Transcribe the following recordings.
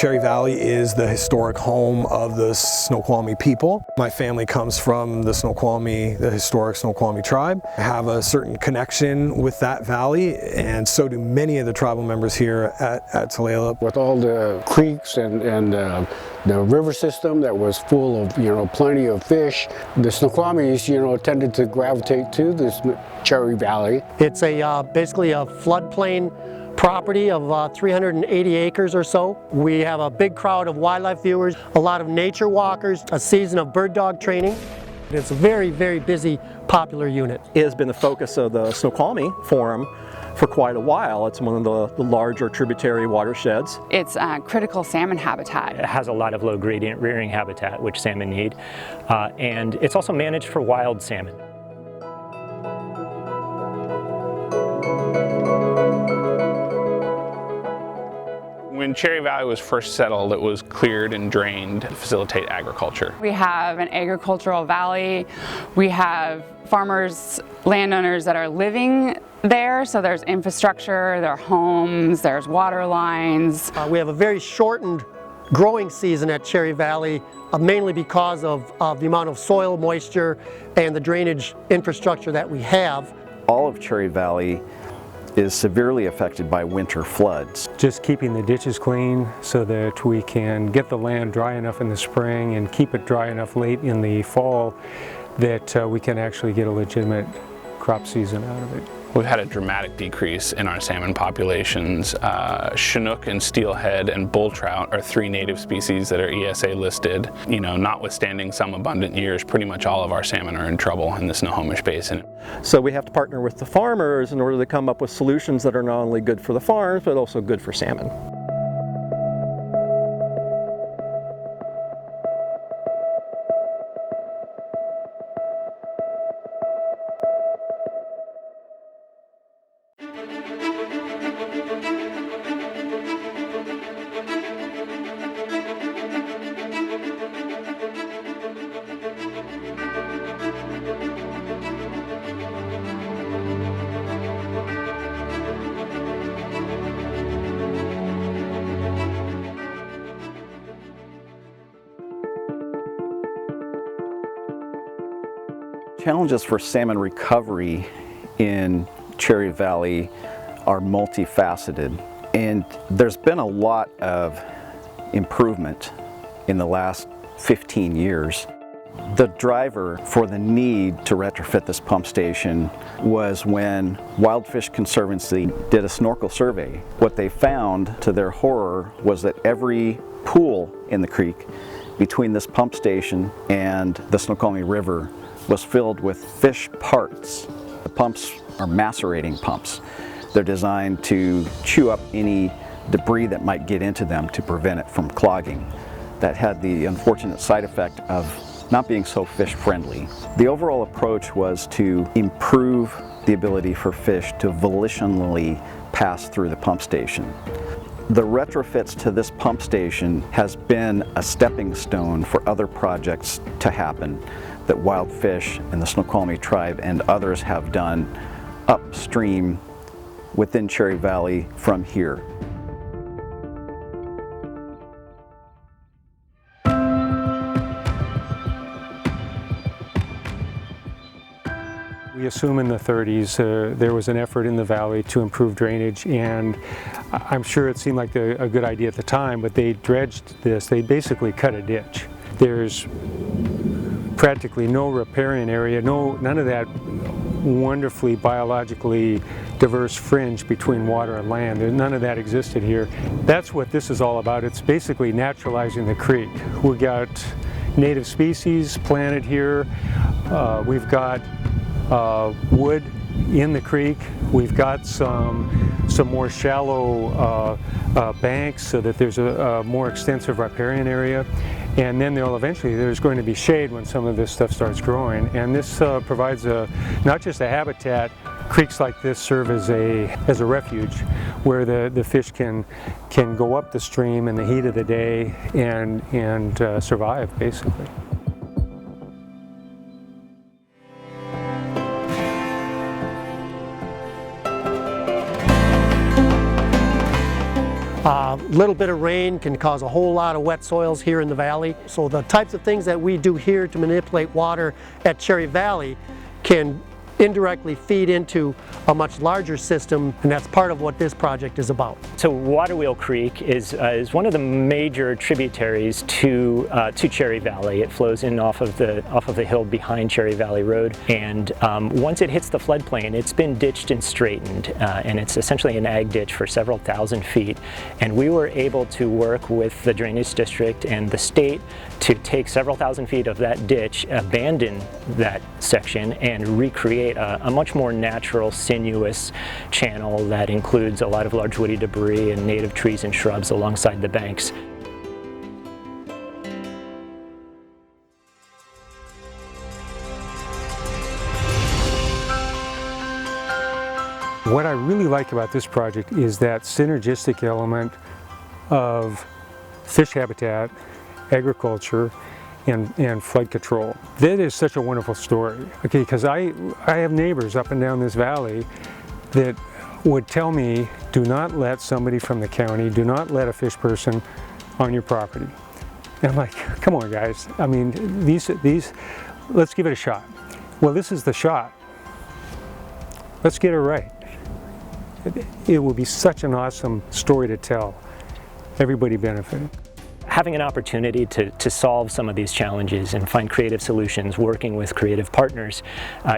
Cherry Valley is the historic home of the Snoqualmie people. My family comes from the Snoqualmie, the historic Snoqualmie tribe. I have a certain connection with that valley, and so do many of the tribal members here at Tulalip. With all the creeks and the river system that was full of, plenty of fish, the Snoqualmies, tended to gravitate to this Cherry Valley. It's basically a floodplain property of 380 acres or so. We have a big crowd of wildlife viewers, a lot of nature walkers, a season of bird dog training. It's a very, very busy, popular unit. It has been the focus of the Snoqualmie Forum for quite a while. It's one of the larger tributary watersheds. It's critical salmon habitat. It has a lot of low gradient rearing habitat, which salmon need, and it's also managed for wild salmon. When Cherry Valley was first settled, it was cleared and drained to facilitate agriculture. We have an agricultural valley. We have farmers, landowners that are living there, so there's infrastructure, there are homes, there's water lines. We have a very shortened growing season at Cherry Valley, mainly because of the amount of soil moisture and the drainage infrastructure that we have. All of Cherry Valley is severely affected by winter floods. Just keeping the ditches clean so that we can get the land dry enough in the spring and keep it dry enough late in the fall that we can actually get a legitimate crop season out of it. We've had a dramatic decrease in our salmon populations. Chinook and steelhead and bull trout are 3 native species that are ESA listed. Notwithstanding some abundant years, pretty much all of our salmon are in trouble in the Snohomish Basin. So we have to partner with the farmers in order to come up with solutions that are not only good for the farms, but also good for salmon. Challenges for salmon recovery in Cherry Valley are multifaceted, and there's been a lot of improvement in the last 15 years. The driver for the need to retrofit this pump station was when Wild Fish Conservancy did a snorkel survey. What they found, to their horror, was that every pool in the creek between this pump station and the Snoqualmie River was filled with fish parts. The pumps are macerating pumps. They're designed to chew up any debris that might get into them to prevent it from clogging. That had the unfortunate side effect of not being so fish friendly. The overall approach was to improve the ability for fish to volitionally pass through the pump station. The retrofits to this pump station has been a stepping stone for other projects to happen that Wild Fish and the Snoqualmie tribe and others have done upstream within Cherry Valley from here. We assume in the 30s there was an effort in the valley to improve drainage, and I'm sure it seemed like a good idea at the time, but they dredged this. They basically cut a ditch. There's practically no riparian area, none of that wonderfully biologically diverse fringe between water and land. None of that existed here. That's what this is all about. It's basically naturalizing the creek. We got native species planted here. We've got wood in the creek. We've got some more shallow banks so that there's a more extensive riparian area. And then there's going to be shade when some of this stuff starts growing. And this provides not just a habitat. Creeks like this serve as a refuge where the fish can go up the stream in the heat of the day and survive, basically. A little bit of rain can cause a whole lot of wet soils here in the valley. So the types of things that we do here to manipulate water at Cherry Valley can indirectly feed into a much larger system, and that's part of what this project is about. So Waterwheel Creek is one of the major tributaries to Cherry Valley. It flows in off of the hill behind Cherry Valley Road, and once it hits the floodplain, it's been ditched and straightened, and it's essentially an ag ditch for several thousand feet. And we were able to work with the Drainage District and the state to take several thousand feet of that ditch, abandon that section, and recreate a much more natural, sinuous channel that includes a lot of large woody debris and native trees and shrubs alongside the banks. What I really like about this project is that synergistic element of fish habitat, agriculture, and flood control. That is such a wonderful story, okay, because I have neighbors up and down this valley that would tell me, do not let somebody from the county, do not let a fish person on your property. And I'm like, come on guys, I mean, these, let's give it a shot. Well, this is the shot. Let's get it right. It will be such an awesome story to tell. Everybody benefited. Having an opportunity to solve some of these challenges and find creative solutions, working with creative partners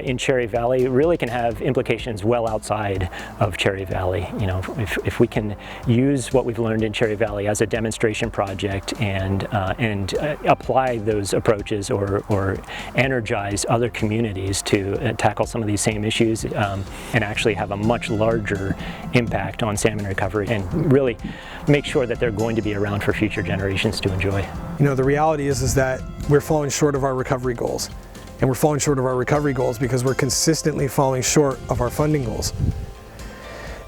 in Cherry Valley really can have implications well outside of Cherry Valley. You know, if we can use what we've learned in Cherry Valley as a demonstration project and apply those approaches or energize other communities to tackle some of these same issues and actually have a much larger impact on salmon recovery and really make sure that they're going to be around for future generations to enjoy. You know, the reality is that we're falling short of our recovery goals. And we're falling short of our recovery goals because we're consistently falling short of our funding goals.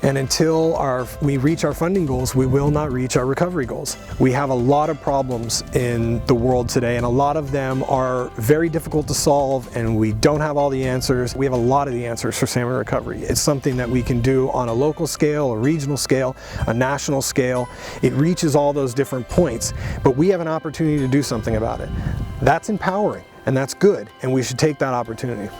And until we reach our funding goals, we will not reach our recovery goals. We have a lot of problems in the world today, and a lot of them are very difficult to solve, and we don't have all the answers. We have a lot of the answers for salmon recovery. It's something that we can do on a local scale, a regional scale, a national scale. It reaches all those different points, but we have an opportunity to do something about it. That's empowering, and that's good, and we should take that opportunity.